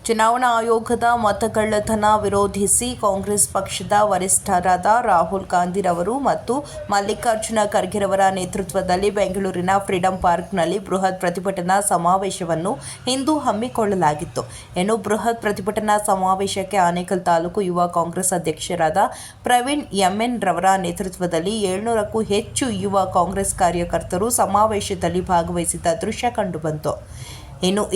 ಚುನಾವಣಾ ಆಯೋಗದ ಮತಗಳ್ಳತನ ವಿರೋಧಿಸಿ ಕಾಂಗ್ರೆಸ್ ಪಕ್ಷದ ವರಿಷ್ಠರಾದ ರಾಹುಲ್ ಗಾಂಧಿರವರು ಮತ್ತು ಮಲ್ಲಿಕಾರ್ಜುನ ಖರ್ಗೆರವರ ನೇತೃತ್ವದಲ್ಲಿ ಬೆಂಗಳೂರಿನ ಫ್ರೀಡಂ ಪಾರ್ಕ್ನಲ್ಲಿ ಬೃಹತ್ ಪ್ರತಿಭಟನಾ ಸಮಾವೇಶವನ್ನು ಇಂದು ಹಮ್ಮಿಕೊಳ್ಳಲಾಗಿತ್ತು. ಬೃಹತ್ ಪ್ರತಿಭಟನಾ ಸಮಾವೇಶಕ್ಕೆ ಆನೇಕಲ್ ತಾಲೂಕು ಯುವ ಕಾಂಗ್ರೆಸ್ ಅಧ್ಯಕ್ಷರಾದ ಪ್ರವೀಣ್ ಎಂ.ಎನ್. ರವರ ನೇತೃತ್ವದಲ್ಲಿ 700ಕ್ಕೂ ಹೆಚ್ಚು ಯುವ ಕಾಂಗ್ರೆಸ್ ಕಾರ್ಯಕರ್ತರು ಸಮಾವೇಶದಲ್ಲಿ ಭಾಗವಹಿಸಿದ್ದ ದೃಶ್ಯ ಕಂಡುಬಂತು.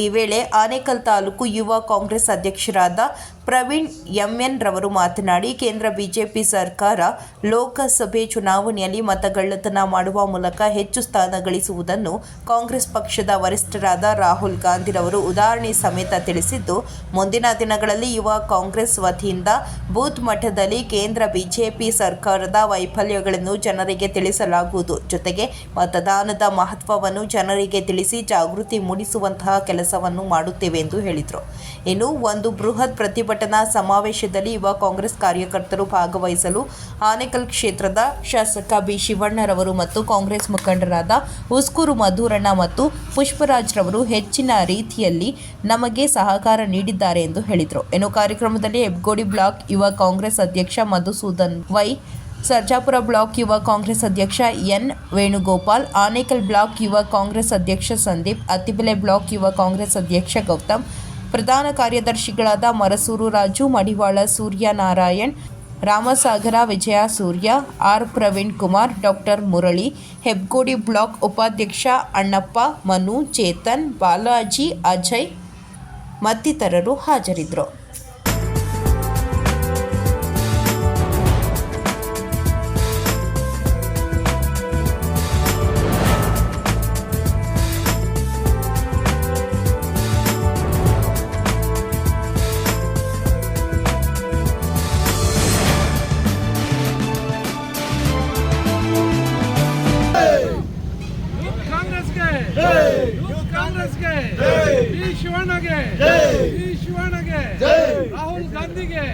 ಈ ವೇಳೆ ಆನೇಕಲ್ ತಾಲೂಕು ಯುವ ಕಾಂಗ್ರೆಸ್ ಅಧ್ಯಕ್ಷರಾದ ಪ್ರವೀಣ್ ಎಂ.ಎನ್. ರವರು ಮಾತನಾಡಿ, ಕೇಂದ್ರ ಬಿಜೆಪಿ ಸರ್ಕಾರ ಲೋಕಸಭೆ ಚುನಾವಣೆಯಲ್ಲಿ ಮತಗಳ್ಳತನ ಮಾಡುವ ಮೂಲಕ ಹೆಚ್ಚು ಸ್ಥಾನ ಗಳಿಸುವುದನ್ನು ಕಾಂಗ್ರೆಸ್ ಪಕ್ಷದ ವರಿಷ್ಠರಾದ ರಾಹುಲ್ ಗಾಂಧಿರವರು ಉದಾಹರಣೆ ಸಮೇತ ತಿಳಿಸಿದ್ದು, ಮುಂದಿನ ದಿನಗಳಲ್ಲಿ ಯುವ ಕಾಂಗ್ರೆಸ್ ವತಿಯಿಂದ ಬೂತ್ ಮಟ್ಟದಲ್ಲಿ ಕೇಂದ್ರ ಬಿಜೆಪಿ ಸರ್ಕಾರದ ವೈಫಲ್ಯಗಳನ್ನು ಜನರಿಗೆ ತಿಳಿಸಲಾಗುವುದು. ಜೊತೆಗೆ ಮತದಾನದ ಮಹತ್ವವನ್ನು ಜನರಿಗೆ ತಿಳಿಸಿ ಜಾಗೃತಿ ಮೂಡಿಸುವಂತಹ ಕೆಲಸವನ್ನು ಮಾಡುತ್ತೇವೆ ಎಂದು ಹೇಳಿದರು. ಒಂದು ಬೃಹತ್ ಪ್ರತಿಭಟನಾ ಸಮಾವೇಶದಲ್ಲಿ ಯುವ ಕಾಂಗ್ರೆಸ್ ಕಾರ್ಯಕರ್ತರು ಭಾಗವಹಿಸಲು ಆನೇಕಲ್ ಕ್ಷೇತ್ರದ ಶಾಸಕ ಬಿ. ಶಿವಣ್ಣರವರು ಮತ್ತು ಕಾಂಗ್ರೆಸ್ ಮುಖಂಡರಾದ ಉಸ್ಕೂರು ಮಧುರಣ್ಣ ಮತ್ತು ಪುಷ್ಪರಾಜ್ ರವರು ಹೆಚ್ಚಿನ ರೀತಿಯಲ್ಲಿ ನಮಗೆ ಸಹಕಾರ ನೀಡಿದ್ದಾರೆ ಎಂದು ಹೇಳಿದರು. ಕಾರ್ಯಕ್ರಮದಲ್ಲಿ ಹೆಬ್ಗೋಡಿ ಬ್ಲಾಕ್ ಯುವ ಕಾಂಗ್ರೆಸ್ ಅಧ್ಯಕ್ಷ ಮಧುಸೂದನ್ ವೈ, ಸರ್ಜಾಪುರ ಬ್ಲಾಕ್ ಯುವ ಕಾಂಗ್ರೆಸ್ ಅಧ್ಯಕ್ಷ ಎನ್. ವೇಣುಗೋಪಾಲ್, ಆನೇಕಲ್ ಬ್ಲಾಕ್ ಯುವ ಕಾಂಗ್ರೆಸ್ ಅಧ್ಯಕ್ಷ ಸಂದೀಪ್, ಅತ್ತಿಬೆಲೆ ಬ್ಲಾಕ್ ಯುವ ಕಾಂಗ್ರೆಸ್ ಅಧ್ಯಕ್ಷ ಗೌತಮ್, ಪ್ರಧಾನ ಕಾರ್ಯದರ್ಶಿಗಳಾದ Marasuru Raju, Madivala Suryanarayan, Ramasagara Vijaya Surya, R. Praveen Kumar, doctor Murali, Hebbagodi block ಉಪಾಧ್ಯಕ್ಷ ಅಣ್ಣಪ್ಪ, ಮನು, ಚೇತನ್, ಬಾಲಾಜಿ, ಅಜಯ್ ಮತ್ತಿತರರು ಹಾಜರಿದ್ದರು. ಶಿವಣ್ಣಗೆ ರಾಹುಲ್ ಗಾಂಧಿಗೆ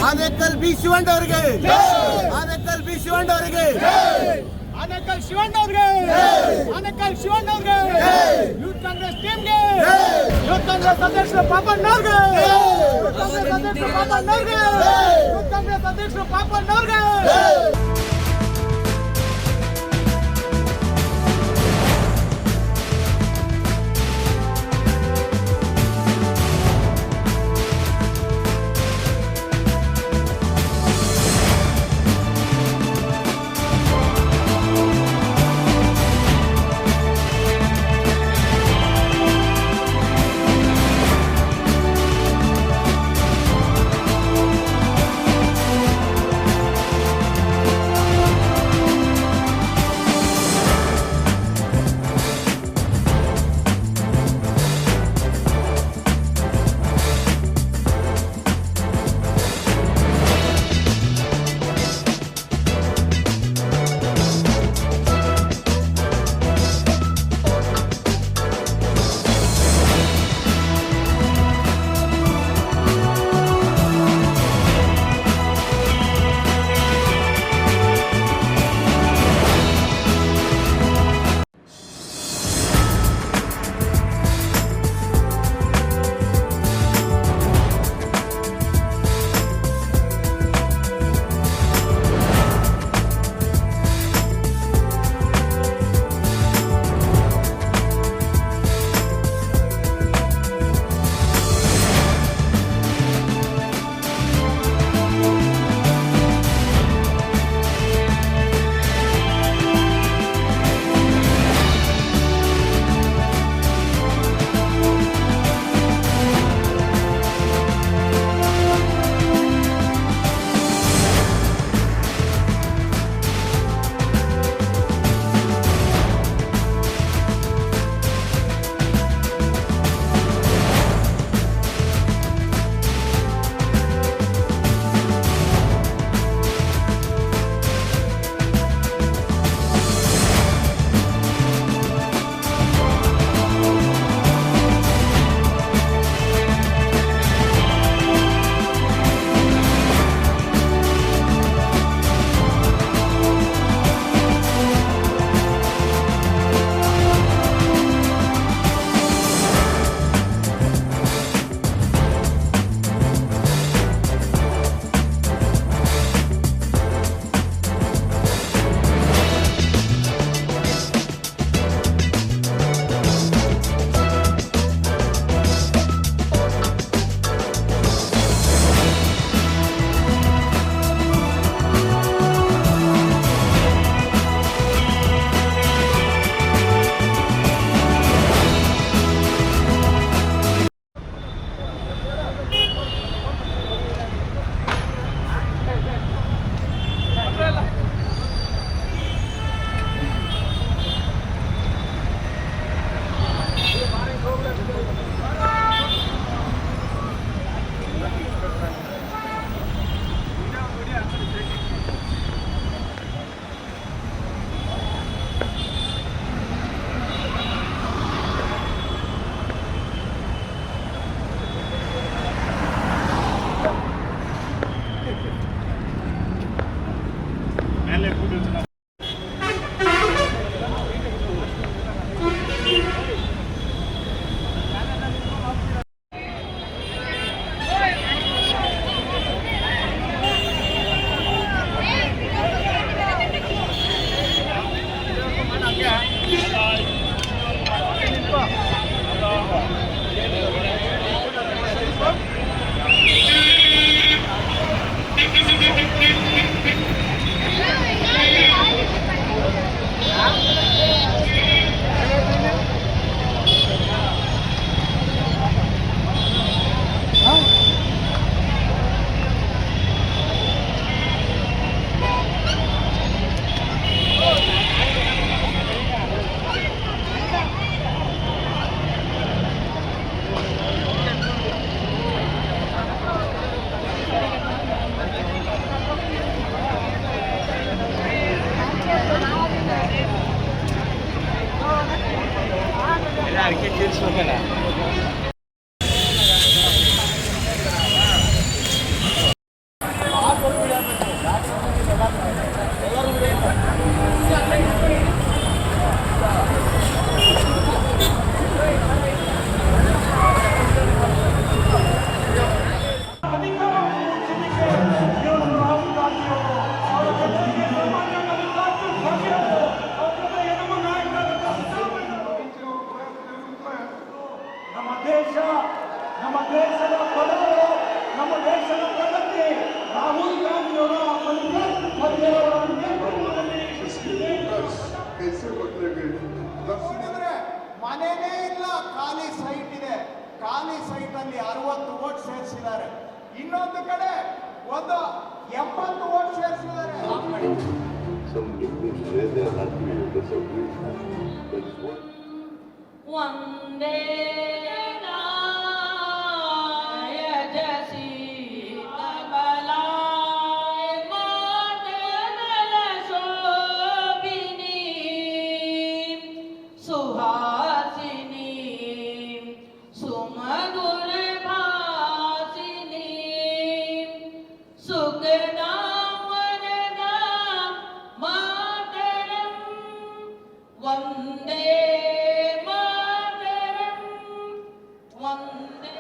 ಆನೇಕಲ್ ಬಿ ಶಿವಣ್ಣವರಿಗೆ, ಆನೇಕಲ್ ಬಿ ಶಿವಣ್ಣವರಿಗೆ, ಆನೇಕಲ್ ಶಿವಣ್ಣವರಿಗೆ, ಆನೇಕಲ್ ಶಿವಣ್ಣವರಿಗೆ, ಯೂತ್ ಕಾಂಗ್ರೆಸ್ ಟೀಮ್ಗೆ, ಯೂತ್ ಕಾಂಗ್ರೆಸ್ ಅಧ್ಯಕ್ಷರು ಪಾಪಣ್ಣವ್ರಿಗೆ, ಯೂತ್ ಕಾಂಗ್ರೆಸ್ ಅಧ್ಯಕ್ಷರು ಪಾಪಣ್ಣವ್ರಿಗೆ, ಯೂತ್ ಕಾಂಗ್ರೆಸ್ ಅಧ್ಯಕ್ಷರು ಪಾಪಣ್ಣವ್ರಿಗೆ. ಸೇರಿಸಿದ್ದಾರೆ. ಇನ್ನೊಂದು ಕಡೆ ಒಂದು 80 vote ಸೇರಿಸಿದ್ದಾರೆ. Some people say they are happy with the subject. That is what. Vande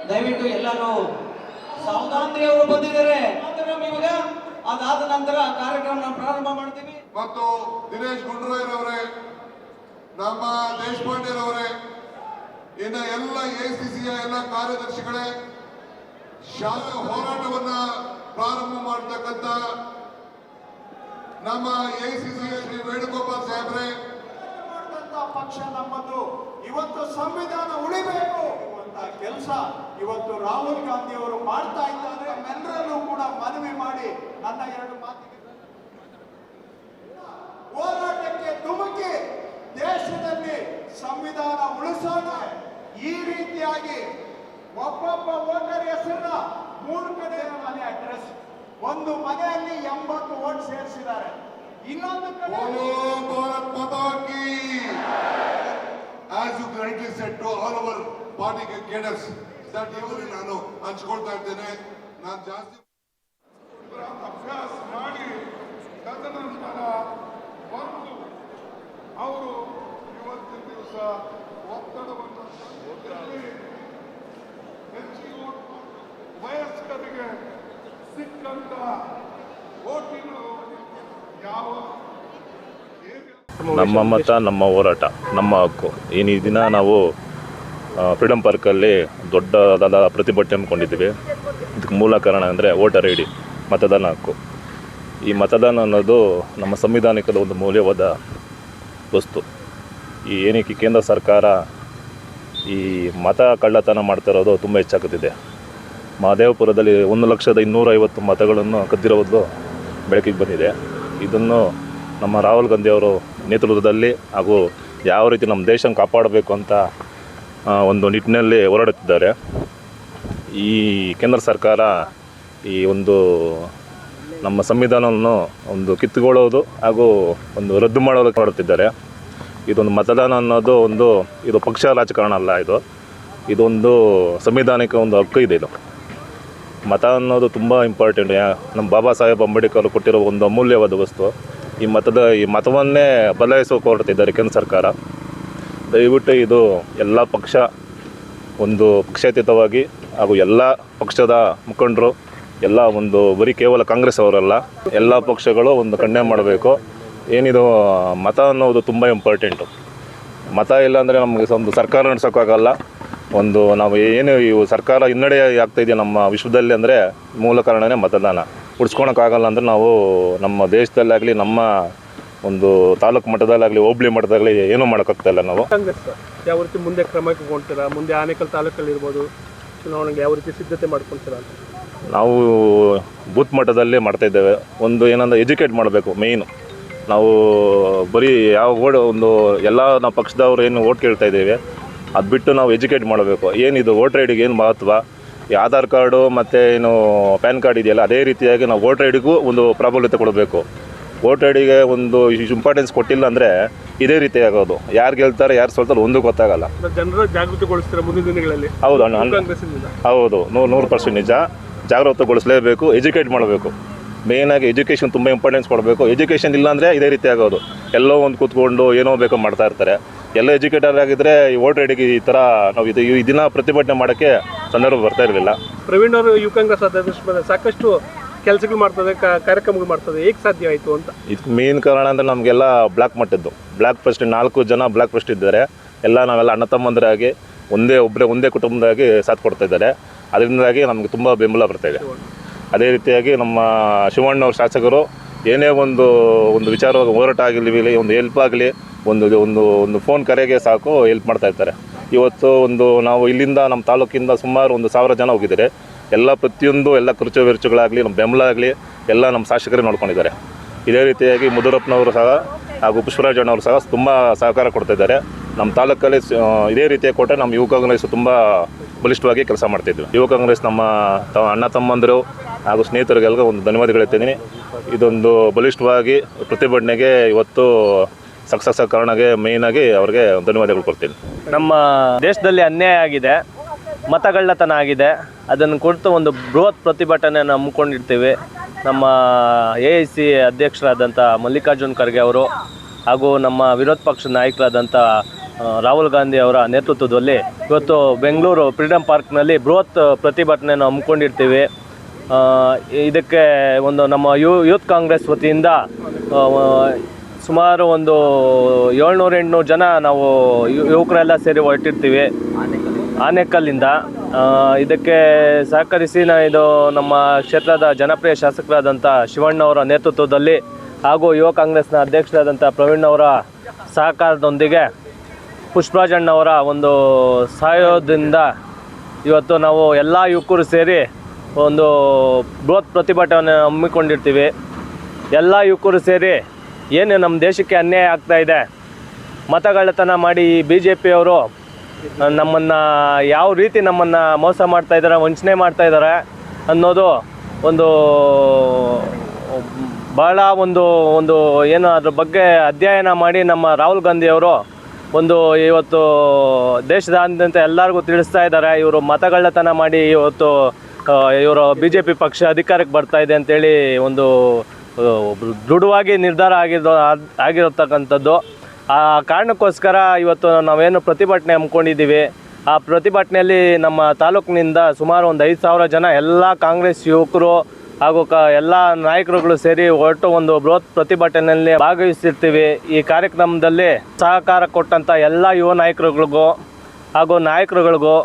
ದಯವಿಟ್ಟು ಎಲ್ಲರೂ ಸಾವಧಾನತೆಯವರು ಬಂದಿದ್ದಾರೆ. ಇವಾಗ ಅದಾದ ನಂತರ ಕಾರ್ಯಕ್ರಮ ಪ್ರಾರಂಭ ಮಾಡ್ತೀವಿ. ಮತ್ತು ದಿನೇಶ್ ಗುಂಡೂರಾಯರವರೇ, ನಮ್ಮ ದೇಶಪಾಂಡೆರವರೇ, ಇನ್ನು ಎಲ್ಲ ಎಸಿಸಿಯ ಎಲ್ಲ ಕಾರ್ಯದರ್ಶಿಗಳೇ, ಶಾಸಕ ಹೋರಾಟವನ್ನ ಪ್ರಾರಂಭ ಮಾಡತಕ್ಕಂತ ನಮ್ಮ ಎಸಿಸಿಯ ಶ್ರೀ ವೇಣುಗೋಪಾಲ್ ಸಾಹೇಬ್ರೆ, ಪಕ್ಷ ನಮ್ಮದು. ಇವತ್ತು ಸಂವಿಧಾನ ಉಳಿಬೇಕು ಅಂತ ಕೆಲಸ ಇವತ್ತು ರಾಹುಲ್ ಗಾಂಧಿ ಅವರು ಮಾಡ್ತಾ ಇದ್ದಾರೆ. ನಮ್ಮೆಲ್ಲರಲ್ಲೂ ಕೂಡ ಮನವಿ ಮಾಡಿ ನನ್ನ ಎರಡು ಮಾತಿಗೆ ಹೋರಾಟಕ್ಕೆ ಧುಮುಕಿ ದೇಶದಲ್ಲಿ ಸಂವಿಧಾನ ಉಳಿಸೋಣ. ಈ ರೀತಿಯಾಗಿ ಒಬ್ಬೊಬ್ಬ ವೋಟರ್ ಹೆಸರನ್ನ 3 ಕಡೆ ಮನೆ ಅಡ್ರೆಸ್, ಒಂದು ಮನೆಯಲ್ಲಿ 80 ಓಟ್ ಸೇರಿಸಿದ್ದಾರೆ. ಇನ್ನೊಂದು ಕಡೆ बोलो भारत माता की. As you rightly said to all our party cadres, that ಇವರು ನಾನು ಹಂಚ್ಕೊಳ್ತಾ ಇದ್ದೇನೆ. ನಾನು ಜಾಸ್ತಿ ಅಭ್ಯಾಸ ಮಾಡಿ ತದನಂತರ ಬಂದು ಅವರು ಇವತ್ತಿನ ದಿವಸ ಒತ್ತಡವನ್ನು ಹೆಚ್ಚಿಗೆ ಓಟ್ ವಯಸ್ಕರಿಗೆ ಸಿಕ್ಕಂತ ಓಟಿನ ಯಾವ ನಮ್ಮ ಮತ ನಮ್ಮ ಹೋರಾಟ ನಮ್ಮ ಹಕ್ಕು. ಈ ದಿನ ನಾವು ಫ್ರೀಡಮ್ ಪಾರ್ಕಲ್ಲಿ ದೊಡ್ಡದಾದ ಪ್ರತಿಭಟನೆ ಹಮ್ಮಿಕೊಂಡಿದ್ದೀವಿ. ಇದಕ್ಕೆ ಮೂಲ ಕಾರಣ ಅಂದರೆ ವೋಟರ್ ಐ ಡಿ, ಮತದಾನ ಹಕ್ಕು. ಈ ಮತದಾನ ಅನ್ನೋದು ನಮ್ಮ ಸಂವಿಧಾನಿಕದ ಒಂದು ಮೌಲ್ಯವಾದ ವಸ್ತು. ಈ ಏನಕ್ಕೆ ಕೇಂದ್ರ ಸರ್ಕಾರ ಈ ಮತ ಕಳ್ಳತನ ಮಾಡ್ತಿರೋದು ತುಂಬ ಹೆಚ್ಚಾಗುತ್ತಿದೆ. ಮಹದೇವಪುರದಲ್ಲಿ 1,250,000 ಮತಗಳನ್ನು ಕದ್ದಿರೋದು ಬೆಳಕಿಗೆ ಬಂದಿದೆ. ಇದನ್ನು ನಮ್ಮ ರಾಹುಲ್ ಗಾಂಧಿ ಅವರು ನೇತೃತ್ವದಲ್ಲಿ ಹಾಗೂ ಯಾವ ರೀತಿ ನಮ್ಮ ದೇಶನ ಕಾಪಾಡಬೇಕು ಅಂತ ಒಂದು ನಿಟ್ಟಿನಲ್ಲಿ ಹೋರಾಡುತ್ತಿದ್ದಾರೆ. ಈ ಕೇಂದ್ರ ಸರ್ಕಾರ ಈ ಒಂದು ನಮ್ಮ ಸಂವಿಧಾನವನ್ನು ಒಂದು ಕಿತ್ತುಕೊಳ್ಳೋದು ಹಾಗೂ ಒಂದು ರದ್ದು ಮಾಡೋದಕ್ಕೆ ಮಾಡುತ್ತಿದ್ದಾರೆ. ಇದೊಂದು ಮತದಾನ ಅನ್ನೋದು ಇದು ಪಕ್ಷ ರಾಜಕಾರಣ ಅಲ್ಲ. ಇದೊಂದು ಸಂವಿಧಾನಿಕ ಒಂದು ಹಕ್ಕು ಇದೆ. ಇದು ಮತ ಅನ್ನೋದು ತುಂಬ ಇಂಪಾರ್ಟೆಂಟ್. ನಮ್ಮ ಬಾಬಾ ಸಾಹೇಬ್ ಅಂಬೇಡ್ಕರ್ ಕೊಟ್ಟಿರೋ ಒಂದು ಅಮೂಲ್ಯವಾದ ವಸ್ತು. ಈ ಮತವನ್ನೇ ಬದಲಾಯಿಸೋಕೆ ಹೊರಡ್ತಿದ್ದಾರೆ ಕೇಂದ್ರ ಸರ್ಕಾರ. ದಯವಿಟ್ಟು ಇದು ಎಲ್ಲ ಪಕ್ಷ ಒಂದು ಪಕ್ಷಾತೀತವಾಗಿ ಹಾಗೂ ಎಲ್ಲ ಪಕ್ಷದ ಮುಖಂಡರು ಎಲ್ಲ ಒಂದು ಬರೀ ಕೇವಲ ಕಾಂಗ್ರೆಸ್ ಅವರಲ್ಲ, ಎಲ್ಲ ಪಕ್ಷಗಳು ಒಂದು ಖಂಡನೆ ಮಾಡಬೇಕು. ಏನಿದು ಮತ ಅನ್ನೋದು ತುಂಬ ಇಂಪಾರ್ಟೆಂಟು. ಮತ ಇಲ್ಲ ಅಂದರೆ ನಮಗೆ ಒಂದು ಸರ್ಕಾರ ನಡೆಸೋಕ್ಕಾಗಲ್ಲ. ನಾವು ಏನು ಇವು ಸರ್ಕಾರ ಹಿನ್ನಡೆ ಆಗ್ತಾಯಿದೆಯಾ ನಮ್ಮ ವಿಶ್ವದಲ್ಲಿ ಅಂದರೆ ಮೂಲ ಕಾರಣವೇ ಮತದಾನ. ಉಳಿಸ್ಕೊಳಕ್ಕಾಗಲ್ಲ ಅಂದರೆ ನಾವು ನಮ್ಮ ದೇಶದಲ್ಲಾಗಲಿ, ನಮ್ಮ ಒಂದು ತಾಲೂಕು ಮಟ್ಟದಲ್ಲಾಗಲಿ, ಹೋಬಳಿ ಮಟ್ಟದಾಗಲಿ ಏನೂ ಮಾಡೋಕ್ಕಾಗ್ತಾಯಿಲ್ಲ. ನಾವು ಕಾಂಗ್ರೆಸ್ ಯಾವ ರೀತಿ ಮುಂದೆ ಕ್ರಮ ತಗೊಳ್ತೀರಾ? ಮುಂದೆ ಆನೇಕಲ್ ತಾಲೂಕಲ್ಲಿ ಇರ್ಬೋದು ಚುನಾವಣೆಗೆ ಯಾವ ರೀತಿ ಸಿದ್ಧತೆ ಮಾಡ್ಕೊಳ್ತೀರಾ ಅಂತ? ನಾವು ಬೂತ್ ಮಟ್ಟದಲ್ಲೇ ಮಾಡ್ತಾಯಿದ್ದೇವೆ. ಒಂದು ಏನಂದ್ರೆ ಎಜುಕೇಟ್ ಮಾಡಬೇಕು ಮೇಯ್ನು. ನಾವು ಬರೀ ಎಲ್ಲ ನಾವು ಪಕ್ಷದವ್ರು ಏನು ಓಟ್ ಕೇಳ್ತಾ ಇದ್ದೇವೆ ಅದು ಬಿಟ್ಟು ನಾವು ಎಜುಕೇಟ್ ಮಾಡಬೇಕು. ಏನಿದು ವೋಟರ್ ಐ ಡಿಗೆ ಏನು ಮಹತ್ವ, ಈ ಆಧಾರ್ ಕಾರ್ಡು ಮತ್ತು ಏನು ಪ್ಯಾನ್ ಕಾರ್ಡ್ ಇದೆಯಲ್ಲ ಅದೇ ರೀತಿಯಾಗಿ ನಾವು ವೋಟರ್ ಐ ಡಿಗೂ ಒಂದು ಪ್ರಾಬಲ್ಯತೆ ಕೊಡಬೇಕು. ವೋಟರ್ ಐ ಡಿಗೆ ಒಂದು ಇಂಪಾರ್ಟೆನ್ಸ್ ಕೊಟ್ಟಿಲ್ಲ ಅಂದರೆ ಇದೇ ರೀತಿ ಆಗೋದು. ಯಾರು ಗೆಲ್ತಾರೆ ಯಾರು ಸೋಲ್ತಾರೆ ಒಂದು ಗೊತ್ತಾಗಲ್ಲ. ಜನರ ಜಾಗೃತಿಗೊಳಿಸ್ತೀರಾ ಮುಂದಿನ ದಿನಗಳಲ್ಲಿ? ಹೌದು ಹೌದು 100% ನಿಜ. ಜಾಗೃತಗೊಳಿಸಲೇಬೇಕು, ಎಜುಕೇಟ್ ಮಾಡಬೇಕು. ಮೇಯ್ನಾಗಿ ಎಜುಕೇಷನ್ ತುಂಬ ಇಂಪಾರ್ಟೆನ್ಸ್ ಕೊಡಬೇಕು. ಎಜುಕೇಷನ್ ಇಲ್ಲಾಂದರೆ ಇದೇ ರೀತಿ ಆಗೋದು. ಎಲ್ಲೋ ಒಂದು ಕೂತ್ಕೊಂಡು ಏನೋ ಬೇಕೋ ಮಾಡ್ತಾ ಇರ್ತಾರೆ. ಎಲ್ಲ ಎಜುಕೇಟರ್ ಆಗಿದ್ದರೆ ಈ ವೋಟರ್ ಐ ಡಿಗೆ ಈ ಥರ ನಾವು ಈ ದಿನ ಪ್ರತಿಭಟನೆ ಮಾಡೋಕ್ಕೆ ಸಂದರ್ಭ ಬರ್ತಾ ಇರಲಿಲ್ಲ. ಪ್ರವೀಣ್ ಅವರು ಯುವ ಕಾಂಗ್ರೆಸ್ ಅಧ್ಯಕ್ಷ ಸಾಕಷ್ಟು ಕೆಲಸಗಳು ಮಾಡ್ತದೆ, ಕಾರ್ಯಕ್ರಮಗಳು ಮಾಡ್ತದೆ. ಹೇಗೆ ಸಾಧ್ಯ ಆಯಿತು ಅಂತ? ಇದಕ್ಕೆ ಮೇನ್ ಕಾರಣ ಅಂದರೆ ನಮಗೆಲ್ಲ ಬ್ಲಾಕ್ ಮಟ್ಟದ್ದು ಬ್ಲಾಕ್ ಪ್ರೆಸಿಡೆಂಟ್ 4 ಜನ ಬ್ಲಾಕ್ ಪ್ರೆಸಿಡೆಂಟ್ ಇದ್ದಾರೆ. ನಾವೆಲ್ಲ ಅಣ್ಣ ತಮ್ಮಂದರಾಗಿ ಒಂದೇ ಕುಟುಂಬದಾಗಿ ಸಾಥ್ ಕೊಡ್ತಾ ಇದ್ದಾರೆ. ಅದರಿಂದಾಗಿ ನಮಗೆ ತುಂಬ ಬೆಂಬಲ ಬರ್ತಾಯಿದೆ. ಅದೇ ರೀತಿಯಾಗಿ ನಮ್ಮ ಶಿವಣ್ಣವ್ರ ಶಾಸಕರು ಏನೇ ಒಂದು ವಿಚಾರವಾಗಿ ಹೋರಾಟ ಆಗಲಿ, ಒಂದು ಹೆಲ್ಪ್ ಆಗಲಿ, ಒಂದು ಫೋನ್ ಕರೆಗೆ ಸಾಕು ಹೆಲ್ಪ್ ಮಾಡ್ತಾ ಇರ್ತಾರೆ. ಇವತ್ತು ನಾವು ಇಲ್ಲಿಂದ ನಮ್ಮ ತಾಲೂಕಿಂದ ಸುಮಾರು 1,000 ಜನ ಹೋಗಿದ್ದಾರೆ. ಎಲ್ಲ ಪ್ರತಿಯೊಂದು ಎಲ್ಲ ಖರ್ಚು ವೆಚ್ಚಗಳಾಗಲಿ ನಮ್ಮ ಬೆಂಬಲ ಆಗಲಿ ಎಲ್ಲ ನಮ್ಮ ಶಾಸಕರೇ ನೋಡ್ಕೊಂಡಿದ್ದಾರೆ. ಇದೇ ರೀತಿಯಾಗಿ ಮುದುರಪ್ಪನವರು ಸಹ ಹಾಗೂ ಪುಷ್ಪರಾಜ್ ಅಣ್ಣವರು ಸಹ ತುಂಬ ಸಹಕಾರ ಕೊಡ್ತಾಯಿದ್ದಾರೆ. ನಮ್ಮ ತಾಲೂಕಲ್ಲಿ ಇದೇ ರೀತಿಯಾಗಿ ಕೊಟ್ಟರೆ ನಮ್ಮ ಯುವ ಕಾಂಗ್ರೆಸ್ ತುಂಬ ಬಲಿಷ್ಠವಾಗಿ ಕೆಲಸ ಮಾಡ್ತಿದ್ವಿ. ಯುವ ಕಾಂಗ್ರೆಸ್ ನಮ್ಮ ಅಣ್ಣ ತಮ್ಮಂದರು ಹಾಗೂ ಸ್ನೇಹಿತರಿಗೆಲ್ಲ ಒಂದು ಧನ್ಯವಾದಗಳು ಹೇಳ್ತಿದ್ದೀನಿ. ಇದೊಂದು ಬಲಿಷ್ಠವಾಗಿ ಪ್ರತಿಭಟನೆಗೆ ಇವತ್ತು ಸಕ್ಸಸ್ ಕಾರಣಕ್ಕೆ ಮೇಯ್ನಾಗಿ ಅವ್ರಿಗೆ ಧನ್ಯವಾದಗಳು ಕೊಡ್ತೀನಿ. ನಮ್ಮ ದೇಶದಲ್ಲಿ ಅನ್ಯಾಯ ಆಗಿದೆ, ಮತಗಳ್ಳತನ ಆಗಿದೆ. ಅದನ್ನು ಕುರಿತು ಒಂದು ಬೃಹತ್ ಪ್ರತಿಭಟನೆಯನ್ನು ಹಮ್ಮಿಕೊಂಡಿರ್ತೀವಿ. ನಮ್ಮ AIC ಅಧ್ಯಕ್ಷರಾದಂಥ ಮಲ್ಲಿಕಾರ್ಜುನ್ ಖರ್ಗೆ ಅವರು ಹಾಗೂ ನಮ್ಮ ವಿರೋಧ ಪಕ್ಷದ ನಾಯಕರಾದಂಥ ರಾಹುಲ್ ಗಾಂಧಿ ಅವರ ನೇತೃತ್ವದಲ್ಲಿ ಇವತ್ತು ಬೆಂಗಳೂರು ಫ್ರೀಡಮ್ ಪಾರ್ಕ್ನಲ್ಲಿ ಬೃಹತ್ ಪ್ರತಿಭಟನೆಯನ್ನು ಹಮ್ಮಿಕೊಂಡಿರ್ತೀವಿ. ಇದಕ್ಕೆ ಒಂದು ನಮ್ಮ ಯೂತ್ ಕಾಂಗ್ರೆಸ್ ವತಿಯಿಂದ ಸುಮಾರು ಒಂದು 700-800 ಜನ ನಾವು ಯುವಕರೆಲ್ಲ ಸೇರಿ ಹೊರಟಿರ್ತೀವಿ ಆನೇಕಲ್ಲಿಂದ. ಇದಕ್ಕೆ ಸಹಕರಿಸಿ ಇದು ನಮ್ಮ ಕ್ಷೇತ್ರದ ಜನಪ್ರಿಯ ಶಾಸಕರಾದಂಥ ಶಿವಣ್ಣವರ ನೇತೃತ್ವದಲ್ಲಿ ಹಾಗೂ ಯುವ ಕಾಂಗ್ರೆಸ್ನ ಅಧ್ಯಕ್ಷರಾದಂಥ ಪ್ರವೀಣ್ ಅವರ ಸಹಕಾರದೊಂದಿಗೆ ಪುಷ್ಪರಾಜ್ ಅಣ್ಣವರ ಒಂದು ಸಹಯೋಗದಿಂದ ಇವತ್ತು ನಾವು ಎಲ್ಲ ಯುವಕರು ಸೇರಿ ಒಂದು ಬೃಹತ್ ಪ್ರತಿಭಟನೆ ಹಮ್ಮಿಕೊಂಡಿರ್ತೀವಿ. ಎಲ್ಲ ಯುವಕರು ಸೇರಿ ಏನು ನಮ್ಮ ದೇಶಕ್ಕೆ ಅನ್ಯಾಯ ಆಗ್ತಾಯಿದೆ, ಮತಗಳ್ಳತನ ಮಾಡಿ BJP ಅವರು ನಮ್ಮನ್ನು ಯಾವ ರೀತಿ ನಮ್ಮನ್ನು ಮೋಸ ಮಾಡ್ತಾಯಿದ್ದಾರೆ, ವಂಚನೆ ಮಾಡ್ತಾಯಿದ್ದಾರೆ ಅನ್ನೋದು ಒಂದು ಭಾಳ ಒಂದು ಏನು ಅದ್ರ ಬಗ್ಗೆ ಅಧ್ಯಯನ ಮಾಡಿ ನಮ್ಮ ರಾಹುಲ್ ಗಾಂಧಿಯವರು ಒಂದು ಇವತ್ತು ದೇಶದಾದ್ಯಂತ ಎಲ್ಲರಿಗೂ ತಿಳಿಸ್ತಾ ಇದ್ದಾರೆ. ಇವರು ಮತಗಳ್ಳತನ ಮಾಡಿ ಇವತ್ತು ಇವರು BJP ಪಕ್ಷ ಅಧಿಕಾರಕ್ಕೆ ಬರ್ತಾಯಿದೆ ಅಂತೇಳಿ ಒಂದು ದೃಢವಾಗಿ ನಿರ್ಧಾರ ಆಗಿರತಕ್ಕಂಥದ್ದು. ಆ ಕಾರಣಕ್ಕೋಸ್ಕರ ಇವತ್ತು ನಾವೇನು ಪ್ರತಿಭಟನೆ ಹಮ್ಮಿಕೊಂಡಿದ್ದೀವಿ, ಆ ಪ್ರತಿಭಟನೆಯಲ್ಲಿ ನಮ್ಮ ತಾಲೂಕಿನಿಂದ ಸುಮಾರು ಒಂದು 5,000 ಜನ ಎಲ್ಲ ಕಾಂಗ್ರೆಸ್ ಯುವಕರು ಹಾಗೂ ಎಲ್ಲ ನಾಯಕರುಗಳು ಸೇರಿ ಹೊರಟು ಒಂದು ಬೃಹತ್ ಪ್ರತಿಭಟನೆಯಲ್ಲಿ ಭಾಗವಹಿಸಿರ್ತೀವಿ. ಈ ಕಾರ್ಯಕ್ರಮದಲ್ಲಿ ಸಹಕಾರ ಕೊಟ್ಟಂಥ ಎಲ್ಲ ಯುವ ನಾಯಕರುಗಳಿಗೂ ಹಾಗೂ ನಾಯಕರುಗಳಿಗೂ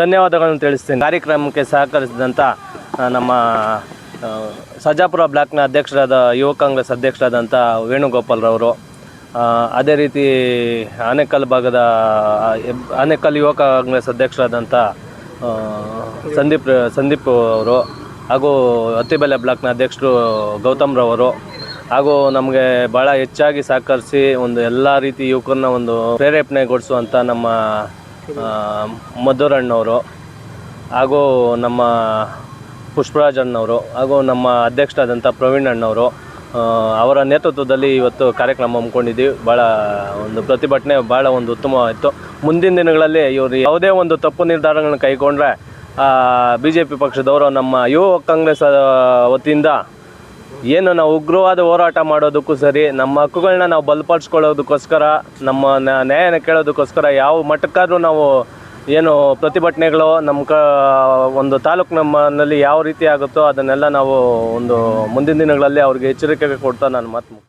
ಧನ್ಯವಾದಗಳನ್ನು ತಿಳಿಸ್ತೀನಿ. ಕಾರ್ಯಕ್ರಮಕ್ಕೆ ಸಹಕರಿಸಿದಂಥ ನಮ್ಮ ಸರ್ಜಾಪುರ ಬ್ಲಾಕ್ನ ಅಧ್ಯಕ್ಷರಾದ ಯುವ ಕಾಂಗ್ರೆಸ್ ಅಧ್ಯಕ್ಷರಾದಂಥ ವೇಣುಗೋಪಾಲ್ರವರು, ಅದೇ ರೀತಿ ಆನೇಕಲ್ ಯುವ ಕಾಂಗ್ರೆಸ್ ಅಧ್ಯಕ್ಷರಾದಂಥ ಸಂದೀಪ್ ಅವರು ಹಾಗೂ ಅತ್ತಿಬೆಲೆ ಬ್ಲಾಕ್ನ ಅಧ್ಯಕ್ಷರು ಗೌತಮ್ರವರು ಹಾಗೂ ನಮಗೆ ಭಾಳ ಹೆಚ್ಚಾಗಿ ಸಹಕರಿಸಿ ಒಂದು ಎಲ್ಲ ರೀತಿ ಯುವಕರನ್ನ ಒಂದು ಪ್ರೇರೇಪಣೆಗೊಳಿಸುವಂಥ ನಮ್ಮ ಮಧುರಣ್ಣವರು ಹಾಗೂ ನಮ್ಮ ಪುಷ್ಪರಾಜ್ ಅಣ್ಣವರು ಹಾಗೂ ನಮ್ಮ ಅಧ್ಯಕ್ಷರಾದಂಥ ಪ್ರವೀಣ್ ಅಣ್ಣವರು ಅವರ ನೇತೃತ್ವದಲ್ಲಿ ಇವತ್ತು ಕಾರ್ಯಕ್ರಮ ಹಮ್ಮಿಕೊಂಡಿದ್ದೀವಿ. ಭಾಳ ಒಂದು ಪ್ರತಿಭಟನೆ ಭಾಳ ಒಂದು ಉತ್ತಮವಾಯಿತು. ಮುಂದಿನ ದಿನಗಳಲ್ಲಿ ಇವರು ಯಾವುದೇ ಒಂದು ತಪ್ಪು ನಿರ್ಧಾರಗಳನ್ನು ಕೈಗೊಂಡ್ರೆ BJP ಪಕ್ಷದವರು ನಮ್ಮ ಯುವ ಕಾಂಗ್ರೆಸ್ ವತಿಯಿಂದ ಏನು ನಾವು ಉಗ್ರವಾದ ಹೋರಾಟ ಮಾಡೋದಕ್ಕೂ ಸರಿ, ನಮ್ಮ ಹಕ್ಕುಗಳನ್ನ ನಾವು ಬಲಪಡಿಸ್ಕೊಳ್ಳೋದಕ್ಕೋಸ್ಕರ, ನಮ್ಮ ನ್ಯಾಯನ ಕೇಳೋದಕ್ಕೋಸ್ಕರ ಯಾವ ಮಟ್ಟಕ್ಕಾದ್ರೂ ನಾವು ಏನು ಪ್ರತಿಭಟನೆಗಳು ನಮ್ಮ ಒಂದು ತಾಲೂಕು ನಮ್ಮಲ್ಲಿ ಯಾವ ರೀತಿ ಆಗುತ್ತೋ ಅದನ್ನೆಲ್ಲ ನಾವು ಒಂದು ಮುಂದಿನ ದಿನಗಳಲ್ಲಿ ಅವ್ರಿಗೆ ಎಚ್ಚರಿಕೆ ಕೊಡ್ತಾ ನಾನು ಮಾತು